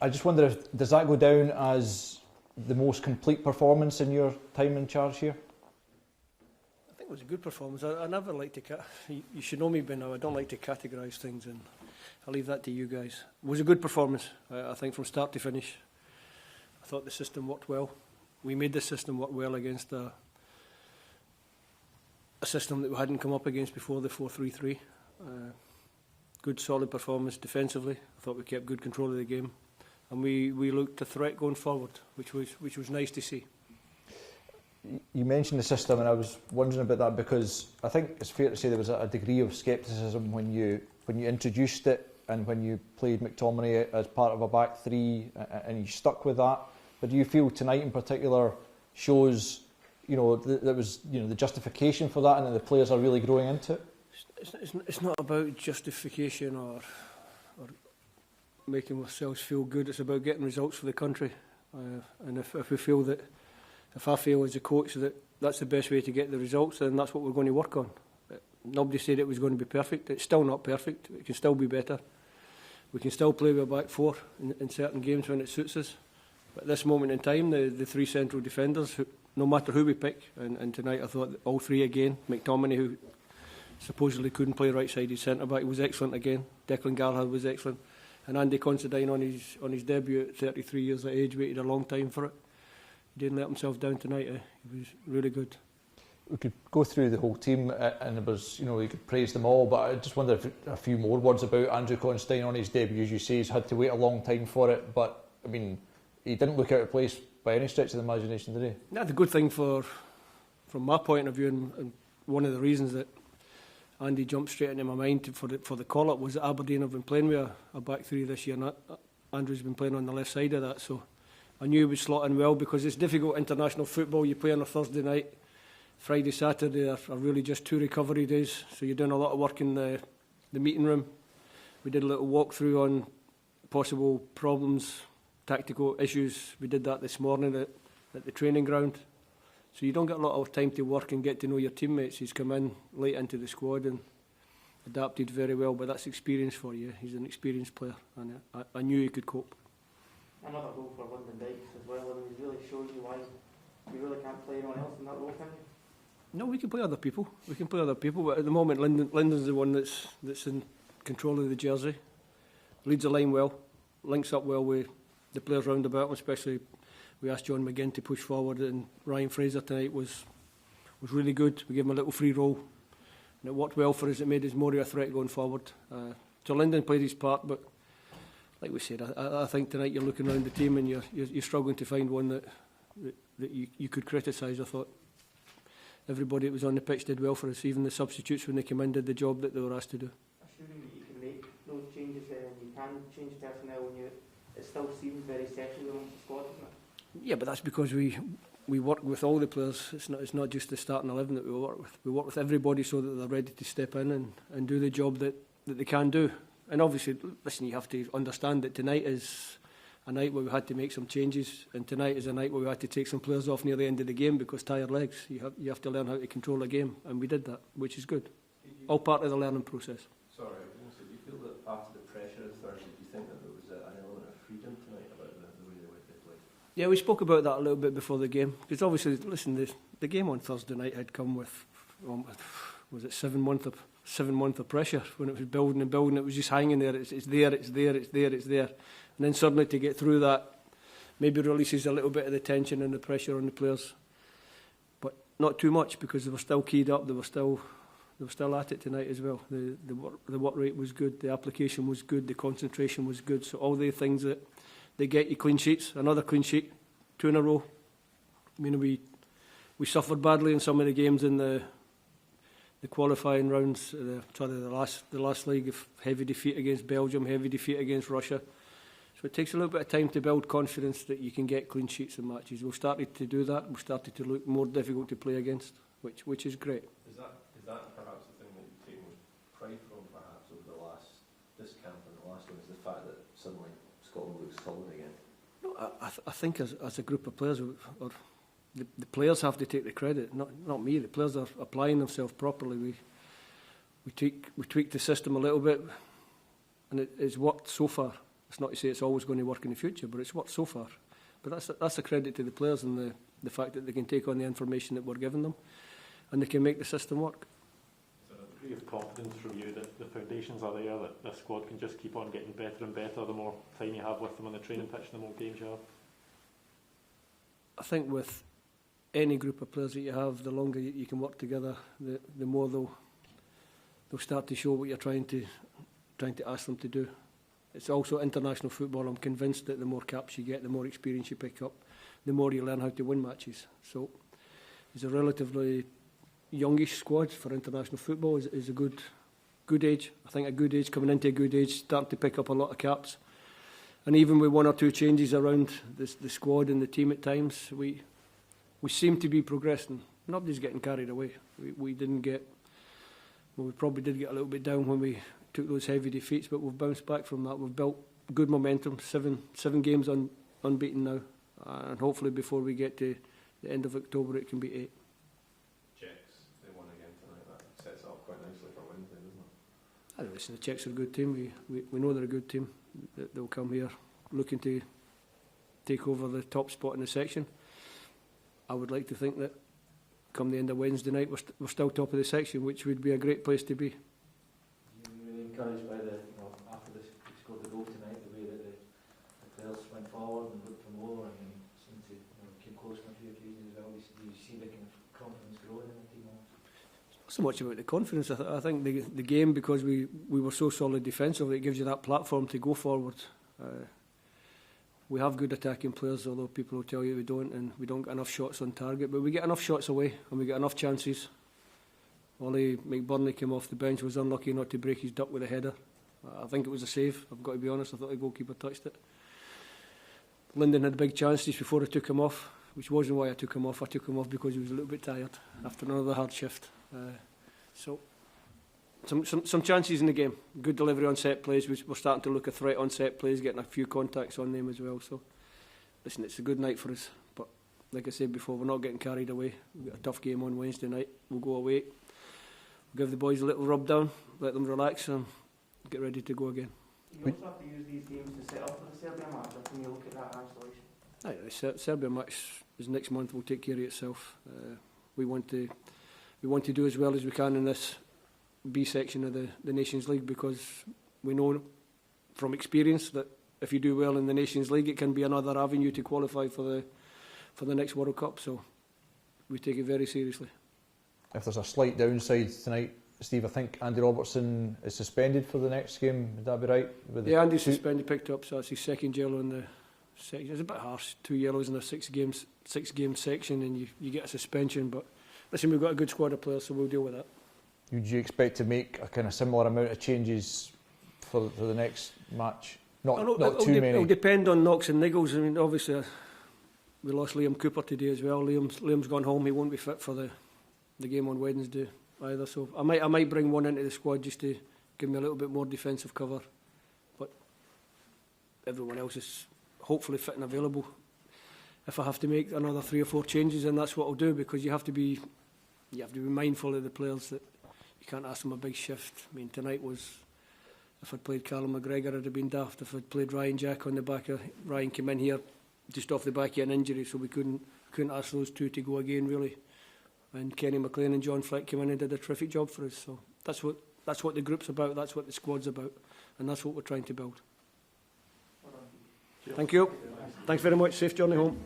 I just wonder does that go down as the most complete performance in your time in charge here? I think it was a good performance. I never like to... You should know me by now. I don't like to categorise things, and I'll leave that to you guys. It was a good performance, I think, from start to finish. I thought the system worked well. We made the system work well against a system that we hadn't come up against before, the 4-3-3. Good, solid performance defensively. I thought we kept good control of the game. And we looked a threat going forward, which was nice to see. You mentioned the system, and I was wondering about that because I think it's fair to say there was a degree of scepticism when you introduced it and when you played McTominay as part of a back three, and you stuck with that. But do you feel tonight in particular shows, there was, the justification for that, and that the players are really growing into it? It's not about justification or making ourselves feel good. It's about getting results for the country. And if we feel that, if I feel as a coach that that's the best way to get the results, then that's what we're going to work on. Nobody said it was going to be perfect. It's still not perfect. It can still be better. We can still play with a back four in certain games when it suits us. But at this moment in time, the three central defenders, no matter who we pick, and tonight I thought all three again, McTominay, who supposedly couldn't play right-sided centre-back, was excellent again. Declan Gallagher was excellent. And Andy Considine on his debut at 33 years of age, waited a long time for it. He didn't let himself down tonight. He was really good. We could go through the whole team, and it was, you could praise them all, but I just wonder if a few more words about Andrew Considine on his debut. As you say, he's had to wait a long time for it, but I mean, he didn't look out of place by any stretch of the imagination, did he? Yeah, the good thing from my point of view, and one of the reasons that Andy jumped straight into my mind for the call-up was that Aberdeen have been playing with a back three this year, and Andrew's been playing on the left side of that, so I knew he would slot in well because it's difficult international football. You play on a Thursday night, Friday, Saturday are really just 2 recovery days, so you're doing a lot of work in the meeting room. We did a little walkthrough on possible problems, tactical issues. We did that this morning at the training ground. So you don't get a lot of time to work and get to know your teammates. He's come in late into the squad and adapted very well, but that's experience for you. He's an experienced player, and I knew he could cope. Another goal for Lyndon Dykes as well. I mean, he really shows you why you really can't play anyone else in that role, can you? No, we can play other people. We can play other people, but at the moment, Lyndon's the one that's in control of the jersey. Leads the line well, links up well with the players round about him, especially. We asked John McGinn to push forward, and Ryan Fraser tonight was really good. We gave him a little free roll, and it worked well for us. It made us more of a threat going forward. So Lyndon played his part, but like we said, I think tonight you're looking around the team and you're struggling to find one that you could criticise. I thought everybody that was on the pitch did well for us. Even the substitutes when they came in did the job that they were asked to do. Assuming that you can make those changes and you can change personnel when it still seems very settled amongst the squad, doesn't it? Yeah, but that's because we work with all the players. It's not just the starting 11 that we work with. We work with everybody so that they're ready to step in and do the job that they can do. And obviously, listen, you have to understand that tonight is a night where we had to make some changes, and tonight is a night where we had to take some players off near the end of the game because tired legs. You have to learn how to control a game, and we did that, which is good. All part of the learning process. Sorry, do you feel that after the pressure of Thursday, do you think that there was an element of freedom tonight about the way they played? Yeah, we spoke about that a little bit before the game. Because obviously, listen, the game on Thursday night had come with, was it 7 months of pressure when it was building and building. It was just hanging there. It's there. And then suddenly to get through that maybe releases a little bit of the tension and the pressure on the players. But not too much because they were still keyed up. They were still at it tonight as well. The work rate was good. The application was good. The concentration was good. So all the things that they get you clean sheets. Another clean sheet, 2 in a row. I mean, we suffered badly in some of the games in the qualifying rounds. The last league of heavy defeat against Belgium, heavy defeat against Russia. So it takes a little bit of time to build confidence that you can get clean sheets in matches. We've started to do that. We've started to look more difficult to play against, which is great. Is that perhaps the thing that you've taken pride from perhaps over this camp and the last one, is the fact that suddenly Scotland looks solid again? No, I think as a group of players, or the players have to take the credit, not me. The players are applying themselves properly. We tweaked the system a little bit, and it's worked so far. It's not to say it's always going to work in the future, but it's worked so far. But that's a credit to the players and the fact that they can take on the information that we're giving them and they can make the system work. Is there a degree of confidence from you that the foundations are there, that this squad can just keep on getting better and better the more time you have with them on the training pitch and the more games you have? I think with any group of players that you have, the longer you can work together, the more they'll start to show what you're trying to ask them to do. It's also international football. I'm convinced that the more caps you get, the more experience you pick up, the more you learn how to win matches. So it's a relatively youngish squad for international football. Is a good age. I think a good age, coming into a good age, starting to pick up a lot of caps. And even with one or two changes around the squad and the team at times, we seem to be progressing. Nobody's getting carried away. We probably did get a little bit down when we took those heavy defeats, but we've bounced back from that. We've built good momentum, seven games unbeaten now, and hopefully before we get to the end of October it can be 8. Czechs, they won again tonight. That sets it up quite nicely for Wednesday, doesn't it? I don't listen, the Czechs are a good team. We know they're a good team. They'll come here looking to take over the top spot in the section. I would like to think that come the end of Wednesday night we're still top of the section, which would be a great place to be. You were really encouraged by after you scored the goal tonight, the way that the players went forward and looked for more and seemed to keep close on a few occasions as well. Do you see the kind of confidence growing in the team? Not so much about the confidence. I think the game, because we were so solid defensively, it gives you that platform to go forward. We have good attacking players, although people will tell you we don't, and we don't get enough shots on target, but we get enough shots away and we get enough chances. Ollie McBurney came off the bench, was unlucky not to break his duck with a header. I think it was a save, I've got to be honest. I thought the goalkeeper touched it. Linden had big chances before I took him off, which wasn't why I took him off. I took him off because he was a little bit tired after another hard shift. So some chances in the game. Good delivery on set plays. We're starting to look a threat on set plays, getting a few contacts on them as well. So listen, it's a good night for us, but like I said before, we're not getting carried away. We've got a tough game on Wednesday night. We'll go away, we'll give the boys a little rub down, let them relax and get ready to go again. You also have to use these games to set up for the Serbia match, or can you look at that in isolation? The Serbia match is next month. Will take care of itself. We want to do as well as we can in this B section of the Nations League, because we know from experience that if you do well in the Nations League, it can be another avenue to qualify for the next World Cup. So we take it very seriously. If there's a slight downside tonight, Steve, I think Andy Robertson is suspended for the next game. Would that be right? Yeah, Andy's suspended, picked up, so that's his second yellow in the section. It's a bit harsh, 2 yellows in a six game section, and you get a suspension. But listen, we've got a good squad of players, so we'll deal with that. Would you expect to make a kind of similar amount of changes for the next match? Not too many. It'll depend on knocks and niggles. I mean, obviously, we lost Liam Cooper today as well. Liam's gone home. He won't be fit for the game on Wednesday either. So I might bring one into the squad just to give me a little bit more defensive cover. But everyone else is hopefully fit and available. If I have to make another 3 or 4 changes, then that's what I'll do, because you have to be mindful of the players, that you can't ask them a big shift. I mean, tonight was, if I'd played Callum McGregor, I'd have been daft. If I'd played Ryan Jack on the back of, Ryan came in here just off the back of an injury, so we couldn't ask those two to go again, really. And Kenny McLean and John Flick came in and did a terrific job for us. So that's what the group's about, that's what the squad's about, and that's what we're trying to build. Thank you. Thanks very much. Safe journey home.